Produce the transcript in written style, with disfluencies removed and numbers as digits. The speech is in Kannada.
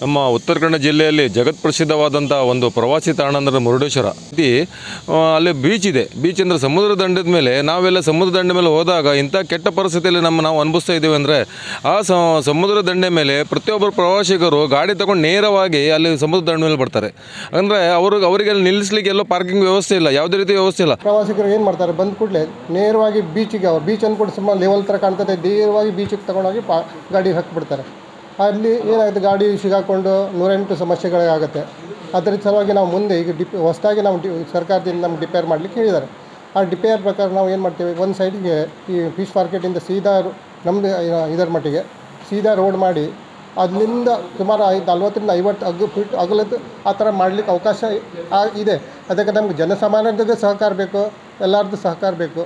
ನಮ್ಮ ಉತ್ತರ ಕನ್ನಡ ಜಿಲ್ಲೆಯಲ್ಲಿ ಜಗತ್ ಪ್ರಸಿದ್ಧವಾದಂಥ ಒಂದು ಪ್ರವಾಸಿ ತಾಣ ಅಂದರೆ ಮುರುಡೇಶ್ವರ. ಅಲ್ಲಿ ಬೀಚ್ ಇದೆ. ಬೀಚ್ ಅಂದರೆ ಸಮುದ್ರ ದಂಡದ ಮೇಲೆ ನಾವೆಲ್ಲ ಸಮುದ್ರ ದಂಡೆ ಮೇಲೆ ಹೋದಾಗ ಇಂಥ ಕೆಟ್ಟ ಪರಿಸ್ಥಿತಿಯಲ್ಲಿ ನಾವು ಅನುಭವಿಸ್ತಾ ಇದ್ದೀವಿ ಅಂದರೆ ಆ ಸಮುದ್ರ ದಂಡೆ ಮೇಲೆ ಪ್ರತಿಯೊಬ್ಬರು ಪ್ರವಾಸಿಗರು ಗಾಡಿ ತಗೊಂಡು ನೇರವಾಗಿ ಅಲ್ಲಿ ಸಮುದ್ರ ದಂಡೆ ಮೇಲೆ ಬರ್ತಾರೆ. ಅಂದರೆ ಅವರಿಗೆ ಅಲ್ಲಿ ನಿಲ್ಲಿಸ್ಲಿಕ್ಕೆ ಎಲ್ಲೋ ಪಾರ್ಕಿಂಗ್ ವ್ಯವಸ್ಥೆ ಇಲ್ಲ, ಯಾವುದೇ ರೀತಿ ವ್ಯವಸ್ಥೆ ಇಲ್ಲ. ಪ್ರವಾಸಿಗರು ಏನು ಮಾಡ್ತಾರೆ, ಬಂದ ಕೂಡಲೇ ನೇರವಾಗಿ ಬೀಚಿಗೆ, ಬೀಚ್ ಅಂದ್ಕೊಂಡು ಸುಮ್ಮನೆ ಲೆವೆಲ್ ಥರ ಕಾಣ್ತದೆ, ನೇರವಾಗಿ ಬೀಚಿಗೆ ತಗೊಂಡೋಗಿ ಗಾಡಿ ಹಾಕಿಬಿಡ್ತಾರೆ. ಅಲ್ಲಿ ಏನಾಗುತ್ತೆ, ಗಾಡಿ ಸಿಗಾಕೊಂಡು 108 ಸಮಸ್ಯೆಗಳಾಗುತ್ತೆ. ಅದರ ಸಲುವಾಗಿ ನಾವು ಮುಂದೆ ಈಗ ಹೊಸದಾಗಿ ನಾವು ಸರ್ಕಾರದಿಂದ ನಮ್ಗೆ ಡಿಪೇರ್ ಮಾಡಲಿಕ್ಕೆ ಹೇಳಿದ್ದಾರೆ. ಆ ಡಿಪೇರ್ ಪ್ರಕಾರ ನಾವು ಏನು ಮಾಡ್ತೀವಿ, ಒಂದು ಸೈಡಿಗೆ ಈ ಫಿಶ್ ಮಾರ್ಕೆಟಿಂದ ಸೀದಾ ನಮ್ಮದು ಇದರ ಮಟ್ಟಿಗೆ ಸೀದಾ ರೋಡ್ ಮಾಡಿ ಅಲ್ಲಿಂದ ಸುಮಾರು 40 ರಿಂದ 50 ಫೀಟ್ ಅಗಲದ್ದು ಆ ಥರ ಮಾಡಲಿಕ್ಕೆ ಅವಕಾಶ ಇದೆ. ಅದಕ್ಕೆ ನಮ್ಗೆ ಜನಸಾಮಾನ್ಯರಿಗೆ ಸಹಕಾರ ಬೇಕು, ಎಲ್ಲರದ್ದು ಸಹಕಾರ ಬೇಕು.